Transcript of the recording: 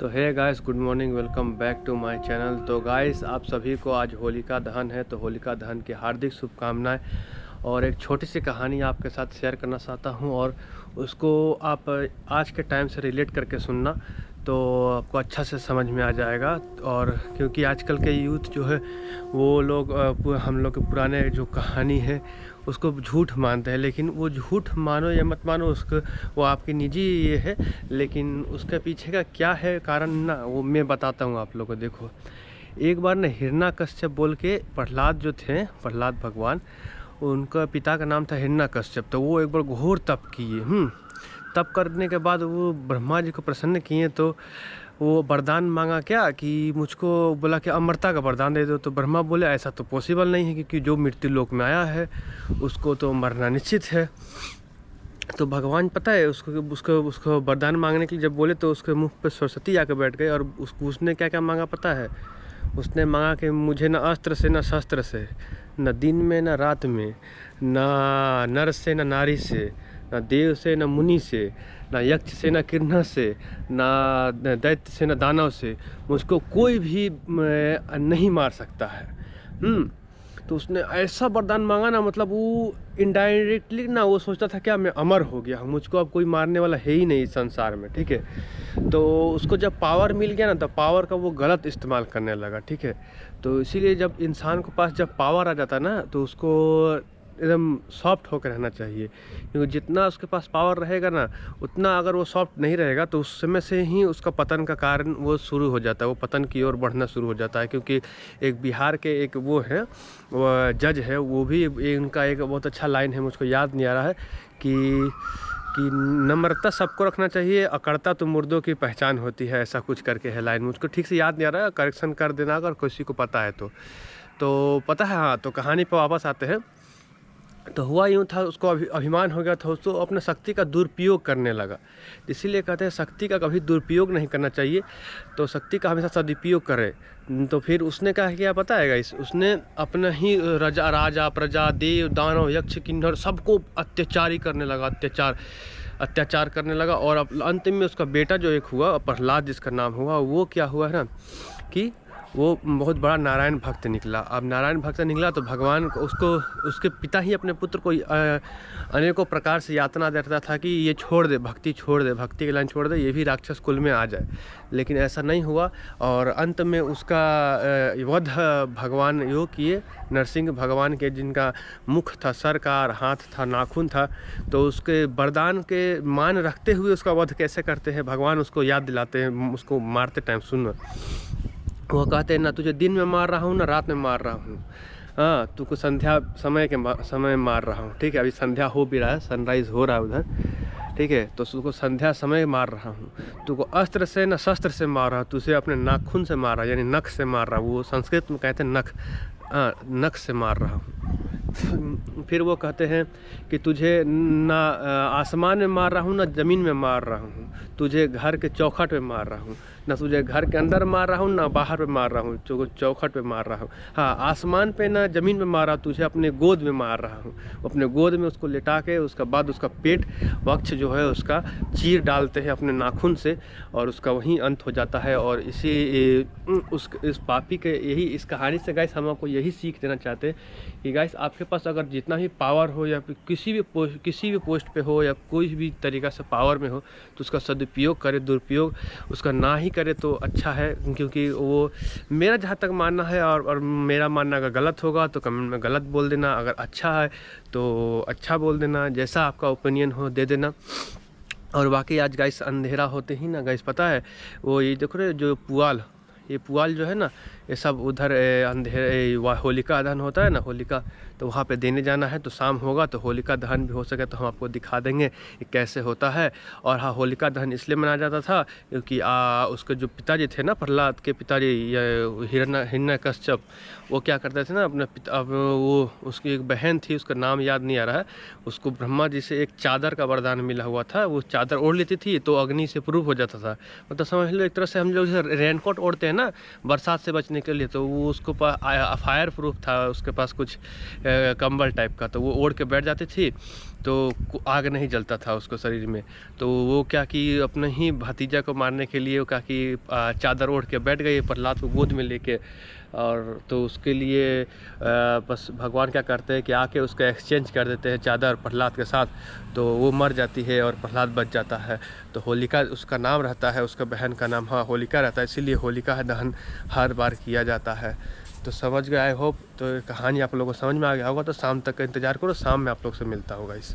तो है guys, good morning, welcome back to my channel. तो गाइस, आप सभी को आज होलिका दहन है, तो होलिका दहन की हार्दिक शुभकामनाएं। और एक छोटी सी कहानी आपके साथ शेयर करना चाहता हूं और उसको आप आज के टाइम से रिलेट करके सुनना, तो आपको अच्छा से समझ में आ जाएगा। और क्योंकि आजकल के यूथ जो है वो लोग हम लोग के पुराने जो कहानी है उसको झूठ मानते हैं, लेकिन वो झूठ मानो या मत मानो, उसको वो आपकी निजी ये है, लेकिन उसके पीछे का क्या है कारण ना, वो मैं बताता हूँ आप लोगों को। देखो, एक बार ना हिरण्यकश्यप बोल के प्रहलाद जो थे, प्रहलाद भगवान, उनका पिता का नाम था हिरण्यकश्यप। तो वो एक बार घोर तप किए। तप करने के बाद वो ब्रह्मा जी को प्रसन्न किए, तो वो वरदान मांगा क्या कि मुझको बोला कि अमरता का वरदान दे दो। तो ब्रह्मा बोले ऐसा तो पॉसिबल नहीं है, क्योंकि जो मृत्यु लोक में आया है उसको तो मरना निश्चित है। तो भगवान पता है उसको उसको उसको वरदान मांगने के लिए जब बोले, तो उसके मुख पे सरस्वती आके बैठ गए। और उसने क्या क्या मांगा पता है? उसने मांगा कि मुझे न अस्त्र से, न शस्त्र से, न दिन में न रात में, न नर से न नारी से, न देव से न मुनि से, न यक्ष से न किन्नर से, न दैत्य से न दानव से, मुझको कोई भी नहीं मार सकता है। तो उसने ऐसा वरदान मांगा ना, मतलब वो इनडायरेक्टली ना वो सोचता था क्या मैं अमर हो गया हूँ, मुझको अब कोई मारने वाला है ही नहीं संसार में। ठीक है, तो उसको जब पावर मिल गया ना, तो पावर का वो गलत इस्तेमाल करने लगा। ठीक है, तो इसीलिए जब इंसान के पास जब पावर आ जाता है ना, तो उसको एकदम सॉफ्ट होकर रहना चाहिए, क्योंकि जितना उसके पास पावर रहेगा ना, उतना अगर वो सॉफ्ट नहीं रहेगा तो उस समय से ही उसका पतन का कारण वो शुरू हो जाता है, वो पतन की ओर बढ़ना शुरू हो जाता है। क्योंकि एक बिहार के एक वो है, वो जज है, वो भी इनका एक बहुत अच्छा लाइन है, मुझको याद नहीं आ रहा है, कि नम्रता सबको रखना चाहिए, अकड़ता तो मुर्दों की पहचान होती है, ऐसा कुछ करके है लाइन। मुझको ठीक से याद नहीं आ रहा है, करेक्शन कर देना अगर किसी को पता है तो पता है। हाँ, तो कहानी पर वापस आते हैं। तो हुआ यूँ था, उसको अभिमान हो गया था, उसको अपने शक्ति का दुरुपयोग करने लगा। इसीलिए कहते हैं शक्ति का कभी दुरुपयोग नहीं करना चाहिए, तो शक्ति का हमेशा सदुपयोग करे। तो फिर उसने क्या किया पता है गाइस? उसने अपना ही राजा प्रजा देव दानव यक्ष किन्नर सबको अत्याचारी करने लगा, अत्याचार करने लगा। और अब अंत में उसका बेटा जो एक हुआ, प्रहलाद जिसका नाम हुआ, वो क्या हुआ है ना कि वो बहुत बड़ा नारायण भक्त निकला। अब नारायण भक्त निकला तो भगवान उसको, उसके पिता ही अपने पुत्र को अनेकों प्रकार से यातना देता था कि ये छोड़ दे, भक्ति छोड़ दे, भक्ति की लाइन छोड़ दे, ये भी राक्षस कुल में आ जाए। लेकिन ऐसा नहीं हुआ, और अंत में उसका वध भगवान योग किए, नरसिंह भगवान के, जिनका मुख था, सरकार, हाथ था, नाखून था। तो उसके वरदान के मान रखते हुए उसका वध कैसे करते हैं भगवान, उसको याद दिलाते हैं उसको मारते टाइम। सुनो, वो कहते हैं ना तुझे दिन में मार रहा हूँ ना रात में मार रहा हूँ, हाँ तुमको संध्या समय मार रहा हूँ। ठीक है, अभी संध्या हो भी रहा है, सनराइज हो रहा है उधर। ठीक है, तो तुझको संध्या समय मार रहा हूँ, तुझको अस्त्र से न शस्त्र से मार रहा हूँ, तुझे अपने नाखून से मार रहा, यानी नख से मार रहा। वो संस्कृत में कहते हैं नख, नख से मार रहा हूँ। फिर वो कहते हैं कि तुझे ना आसमान में मार रहा हूँ ना ज़मीन में मार रहा हूँ, तुझे घर के चौखट में मार रहा हूँ, ना तुझे घर के अंदर मार रहा हूँ ना बाहर पे मार रहा हूँ, चौखट पे मार रहा हूँ। हाँ, आसमान पे ना ज़मीन पे मार रहा हूँ, तुझे अपने गोद में मार रहा हूँ। अपने गोद में उसको लेटा के उसका बाद उसका पेट वक्ष जो है उसका चीर डालते हैं अपने नाखून से, और उसका वहीं अंत हो जाता है। और इस पापी के यही, इस कहानी से गाइस हम आपको यही सीख देना चाहते हैं कि गाइस आपके पास अगर जितना भी पावर हो, या किसी भी पोस्ट पे हो, या कोई भी तरीक़ा से पावर में हो, तो उसका सदुपयोग करे, दुरुपयोग उसका ना ही करे तो अच्छा है। क्योंकि वो मेरा जहाँ तक मानना है, और मेरा मानना अगर गलत होगा तो कमेंट में गलत बोल देना, अगर अच्छा है तो अच्छा बोल देना, जैसा आपका ओपिनियन हो दे देना। और बाकी आज गाइस अंधेरा होते ही ना गाइस, पता है वो ये देखो रे, जो पुआल, ये पुआल जो है ना, ये सब उधर अंधेरे होलिका दहन होता है ना, होलिका, तो वहाँ पे देने जाना है। तो शाम होगा तो होलिका दहन भी हो सके तो हम आपको दिखा देंगे कि कैसे होता है। और हाँ, होलिका दहन इसलिए मनाया जाता था क्योंकि उसके जो पिताजी थे ना, प्रहलाद के पिताजी हिरण्यकश्यप, वो क्या करते थे ना, अपने पिता, वो उसकी एक बहन थी, उसका नाम याद नहीं आ रहा है, उसको ब्रह्मा जी से एक चादर का वरदान मिला हुआ था। वो चादर ओढ़ लेती थी तो अग्नि से प्रूफ हो जाता था। मतलब समझ लो एक तरह से हम लोग रेनकोट ओढ़ते हैं ना बरसात से बचने के लिए, तो वो उसको फायर प्रूफ था, उसके पास कुछ कंबल टाइप का, तो वो ओढ़ के बैठ जाती थी। तो आग नहीं जलता था उसको शरीर में। तो वो क्या कि अपने ही भतीजा को मारने के लिए वो क्या कि चादर ओढ़ के बैठ गई प्रहलाद को गोद में लेके। और तो उसके लिए बस भगवान क्या करते हैं कि आके उसका एक्सचेंज कर देते हैं चादर प्रहलाद के साथ, तो वो मर जाती है और प्रहलाद बच जाता है। तो होलिका उसका नाम रहता है, उसका बहन का नाम हाँ होलिका रहता है, इसीलिए होलिका दहन हर बार किया जाता है। तो समझ गए आई होप। तो कहानी आप लोगों को समझ में आ गया होगा। तो शाम तक का इंतज़ार करो, शाम में आप लोग से मिलता होगा इस